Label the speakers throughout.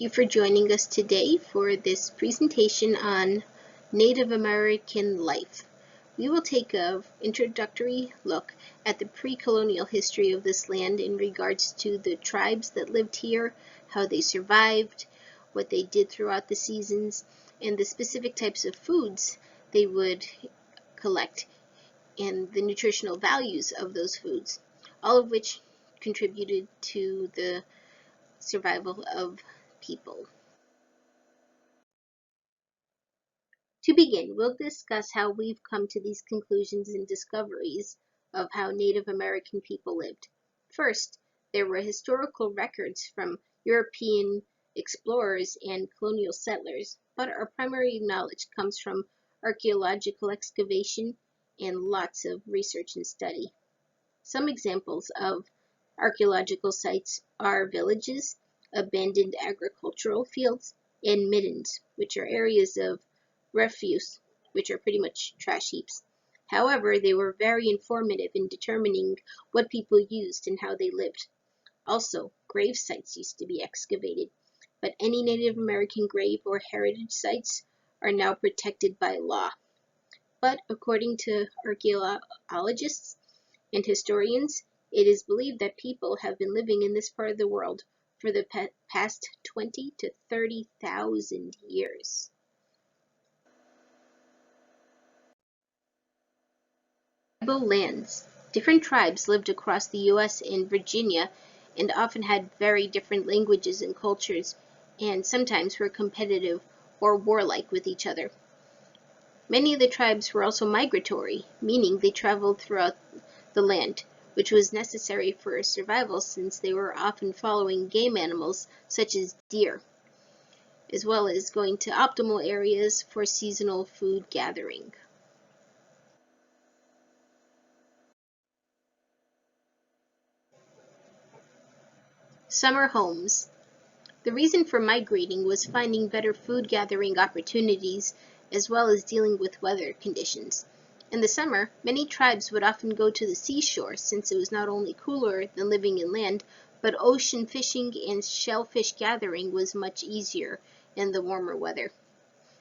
Speaker 1: You for joining us today for this presentation on Native American life. We will take an introductory look at the pre-colonial history of this land in regards to the tribes that lived here, how they survived, what they did throughout the seasons, and the specific types of foods they would collect, and the nutritional values of those foods, all of which contributed to the survival of people. To begin, we'll discuss how we've come to these conclusions and discoveries of how Native American people lived. First, there were historical records from European explorers and colonial settlers, but our primary knowledge comes from archaeological excavation and lots of research and study. Some examples of archaeological sites are villages, abandoned agricultural fields, and middens, which are areas of refuse, which are pretty much trash heaps. However, they were very informative in determining what people used and how they lived. Also, grave sites used to be excavated, but any Native American grave or heritage sites are now protected by law. But according to archaeologists and historians, it is believed that people have been living in this part of the world for the past 20 to 30,000 years. Tribal lands. Different tribes lived across the U.S. and Virginia and often had very different languages and cultures, and sometimes were competitive or warlike with each other. Many of the tribes were also migratory, meaning they traveled throughout the land, which was necessary for survival since they were often following game animals such as deer, as well as going to optimal areas for seasonal food gathering. Summer homes. The reason for migrating was finding better food gathering opportunities as well as dealing with weather conditions. In the summer, many tribes would often go to the seashore since it was not only cooler than living inland, but ocean fishing and shellfish gathering was much easier in the warmer weather.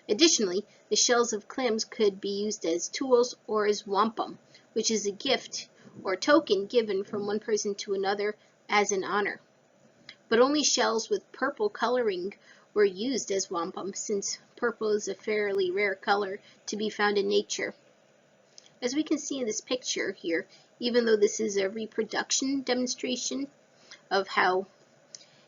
Speaker 1: Additionally, the shells of clams could be used as tools or as wampum, which is a gift or token given from one person to another as an honor. But only shells with purple coloring were used as wampum, since purple is a fairly rare color to be found in nature. As we can see in this picture here, even though this is a reproduction demonstration of how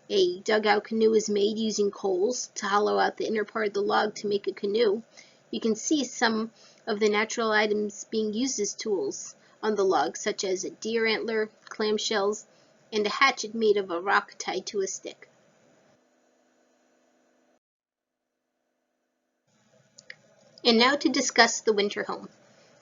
Speaker 1: a dugout canoe is made using coals to hollow out the inner part of the log to make a canoe, you can see some of the natural items being used as tools on the log, such as a deer antler, clamshells, and a hatchet made of a rock tied to a stick. And now to discuss the winter home.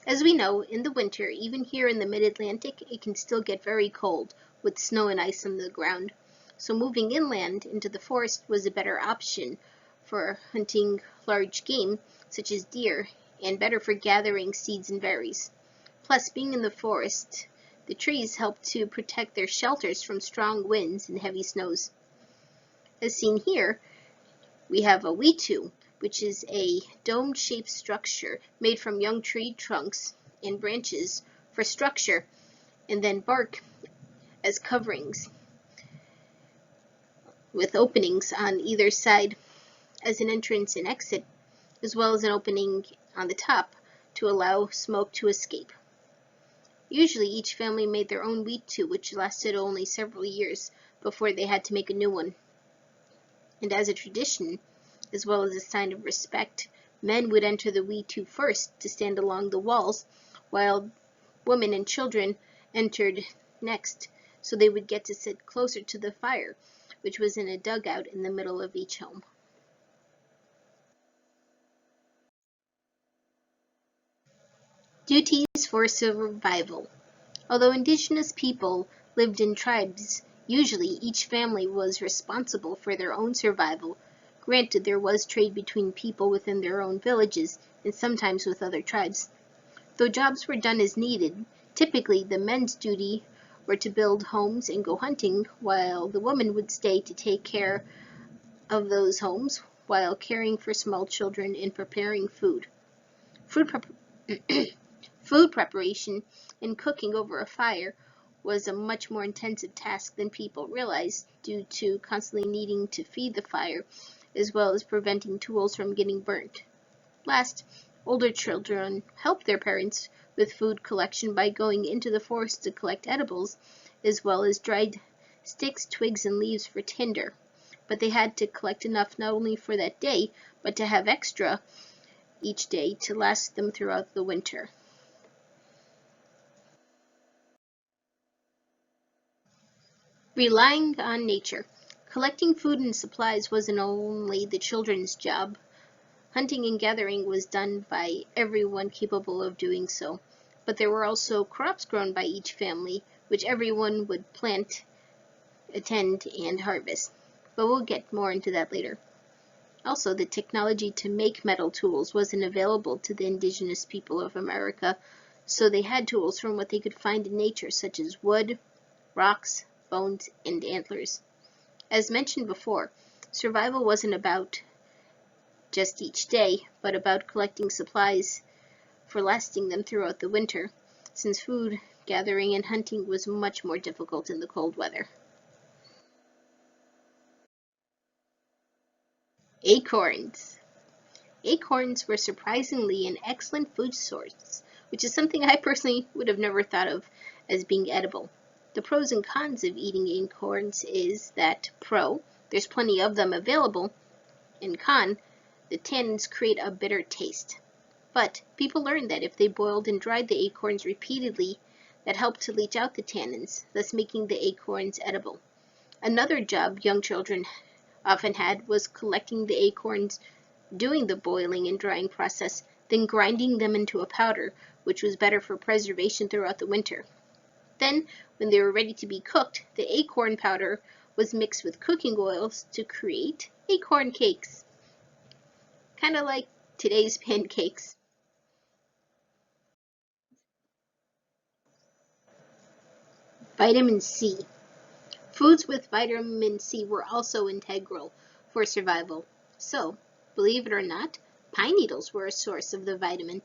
Speaker 1: As we know, in the winter, even here in the mid-Atlantic, it can still get very cold with snow and ice on the ground. So moving inland into the forest was a better option for hunting large game, such as deer, and better for gathering seeds and berries. Plus, being in the forest, the trees help to protect their shelters from strong winds and heavy snows. As seen here, we have a wetu, which is a dome-shaped structure made from young tree trunks and branches for structure, and then bark as coverings, with openings on either side as an entrance and exit, as well as an opening on the top to allow smoke to escape. Usually each family made their own wetu, which lasted only several years before they had to make a new one. And as a tradition, as well as a sign of respect, men would enter the wetu first to stand along the walls, while women and children entered next, so they would get to sit closer to the fire, which was in a dugout in the middle of each home. Duties for survival. Although indigenous people lived in tribes, usually each family was responsible for their own survival. Granted, there was trade between people within their own villages and sometimes with other tribes. Though jobs were done as needed, typically the men's duty were to build homes and go hunting, while the women would stay to take care of those homes while caring for small children and preparing food. Food, food preparation and cooking over a fire was a much more intensive task than people realized due to constantly needing to feed the fire as well as preventing tools from getting burnt. Last, older children helped their parents with food collection by going into the forest to collect edibles as well as dried sticks, twigs, and leaves for tinder. But they had to collect enough not only for that day, but to have extra each day to last them throughout the winter. Relying on nature. Collecting food and supplies wasn't only the children's job. Hunting and gathering was done by everyone capable of doing so. But there were also crops grown by each family, which everyone would plant, attend, and harvest. But we'll get more into that later. Also, the technology to make metal tools wasn't available to the indigenous people of America, so they had tools from what they could find in nature, such as wood, rocks, bones, and antlers. As mentioned before, survival wasn't about just each day, but about collecting supplies for lasting them throughout the winter, since food gathering and hunting was much more difficult in the cold weather. Acorns. Acorns were surprisingly an excellent food source, which is something I personally would have never thought of as being edible. The pros and cons of eating acorns is that pro, there's plenty of them available, and con, the tannins create a bitter taste. But people learned that if they boiled and dried the acorns repeatedly, that helped to leach out the tannins, thus making the acorns edible. Another job young children often had was collecting the acorns, doing the boiling and drying process, then grinding them into a powder, which was better for preservation throughout the winter. Then, when they were ready to be cooked, the acorn powder was mixed with cooking oils to create acorn cakes. Kind of like today's pancakes. Vitamin C. Foods with vitamin C were also integral for survival. So, believe it or not, pine needles were a source of the vitamin,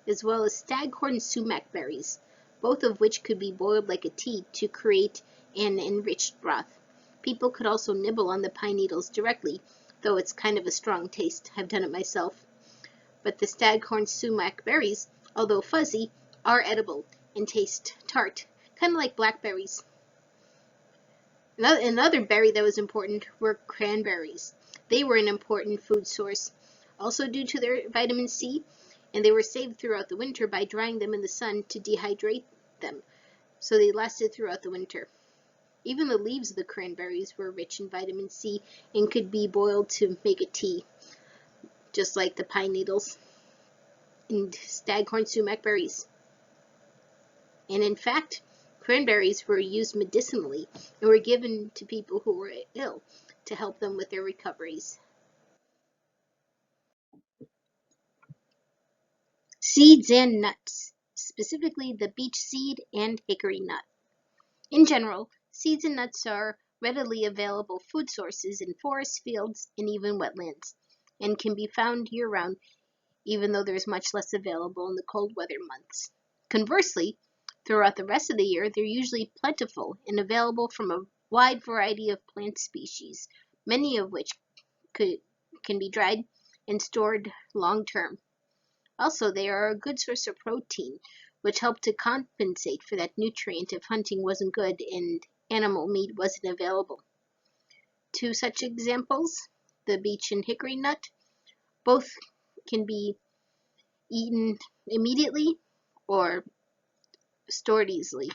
Speaker 1: as well as staghorn sumac berries, both of which could be boiled like a tea to create an enriched broth. People could also nibble on the pine needles directly, though it's kind of a strong taste. I've done it myself. But the staghorn sumac berries, although fuzzy, are edible and taste tart, kind of like blackberries. Another berry that was important were cranberries. They were an important food source, also due to their vitamin C, and they were saved throughout the winter by drying them in the sun to dehydrate them, so they lasted throughout the winter. Even the leaves of the cranberries were rich in vitamin C and could be boiled to make a tea, just like the pine needles and staghorn sumac berries. And in fact, cranberries were used medicinally and were given to people who were ill to help them with their recoveries. Seeds and nuts, specifically the beech seed and hickory nut. In general, seeds and nuts are readily available food sources in forests, fields, and even wetlands, and can be found year-round, even though there's much less available in the cold weather months. Conversely, throughout the rest of the year, they're usually plentiful and available from a wide variety of plant species, many of which can be dried and stored long-term. Also, they are a good source of protein, which help to compensate for that nutrient if hunting wasn't good and animal meat wasn't available. Two such examples, the beech and hickory nut, both can be eaten immediately or stored easily,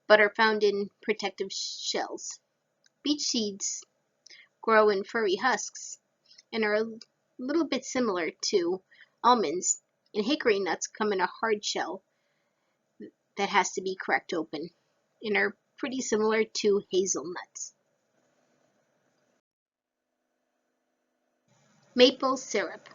Speaker 1: but are found in protective shells. Beech seeds grow in furry husks and are a little bit similar to almonds, and hickory nuts come in a hard shell that has to be cracked open and are pretty similar to hazelnuts. Maple syrup.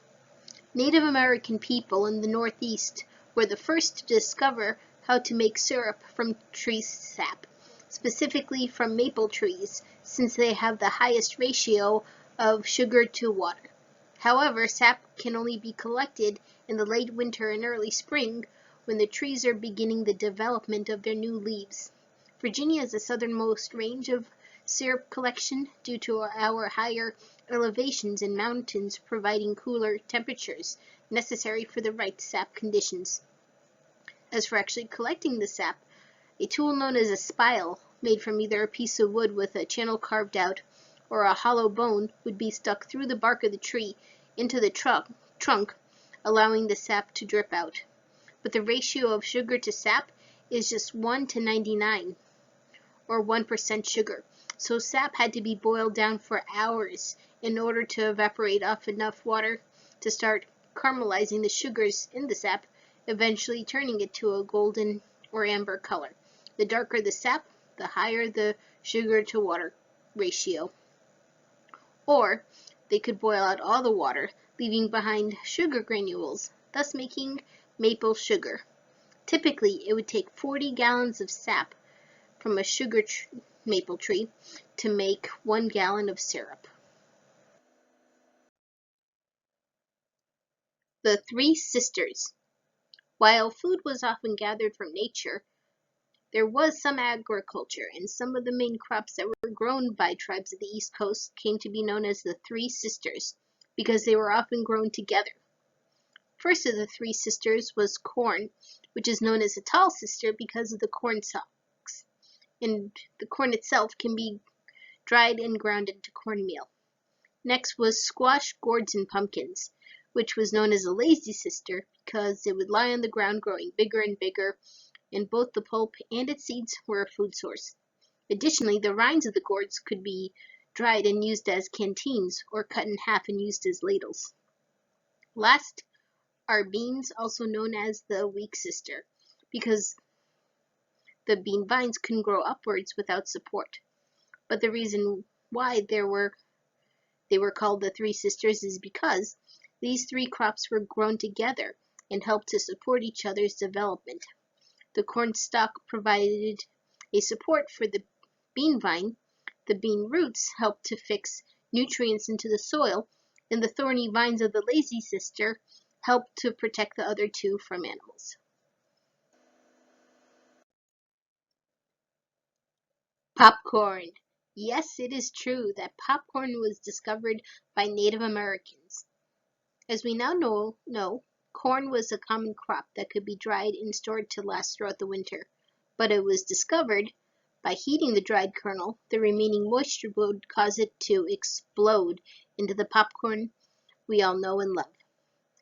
Speaker 1: Native American people in the Northeast were the first to discover how to make syrup from tree sap, specifically from maple trees, since they have the highest ratio of sugar to water. However, sap can only be collected in the late winter and early spring when the trees are beginning the development of their new leaves. Virginia is the southernmost range of syrup collection due to our higher elevations and mountains providing cooler temperatures necessary for the right sap conditions. As for actually collecting the sap, a tool known as a spile, made from either a piece of wood with a channel carved out or a hollow bone, would be stuck through the bark of the tree into the trunk, allowing the sap to drip out. But the ratio of sugar to sap is just 1 to 99, or 1% sugar. So sap had to be boiled down for hours in order to evaporate off enough water to start caramelizing the sugars in the sap, eventually turning it to a golden or amber color. The darker the sap, the higher the sugar to water ratio. Or they could boil out all the water, leaving behind sugar granules, thus making maple sugar. Typically, it would take 40 gallons of sap from a maple tree to make 1 gallon of syrup. The Three Sisters. While food was often gathered from nature, there was some agriculture, and some of the main crops that were grown by tribes of the East Coast came to be known as the Three Sisters because they were often grown together. First of the Three Sisters was corn, which is known as the Tall Sister because of the corn stalks, and the corn itself can be dried and ground into cornmeal. Next was squash, gourds, and pumpkins, which was known as a lazy sister because it would lie on the ground growing bigger and bigger, and both the pulp and its seeds were a food source. Additionally, the rinds of the gourds could be dried and used as canteens or cut in half and used as ladles. Last are beans, also known as the weak sister, because the bean vines couldn't grow upwards without support. But the reason why they were called the Three Sisters is because these three crops were grown together and helped to support each other's development. The corn stalk provided a support for the bean vine, the bean roots helped to fix nutrients into the soil, and the thorny vines of the lazy sister helped to protect the other two from animals. Popcorn. Yes, it is true that popcorn was discovered by Native Americans. As we now know, corn was a common crop that could be dried and stored to last throughout the winter, but it was discovered by heating the dried kernel, the remaining moisture would cause it to explode into the popcorn we all know and love.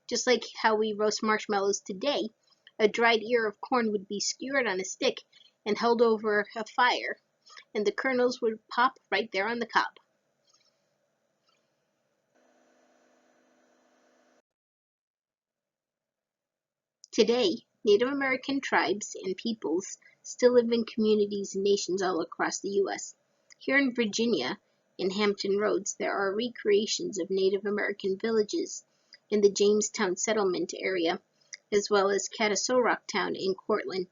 Speaker 1: Just like how we roast marshmallows today, a dried ear of corn would be skewered on a stick and held over a fire, and the kernels would pop right there on the cob. Today, Native American tribes and peoples still live in communities and nations all across the U.S. Here in Virginia, in Hampton Roads, there are recreations of Native American villages in the Jamestown settlement area, as well as Catasow Town in Cortland,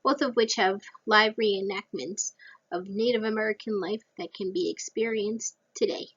Speaker 1: both of which have live reenactments of Native American life that can be experienced today.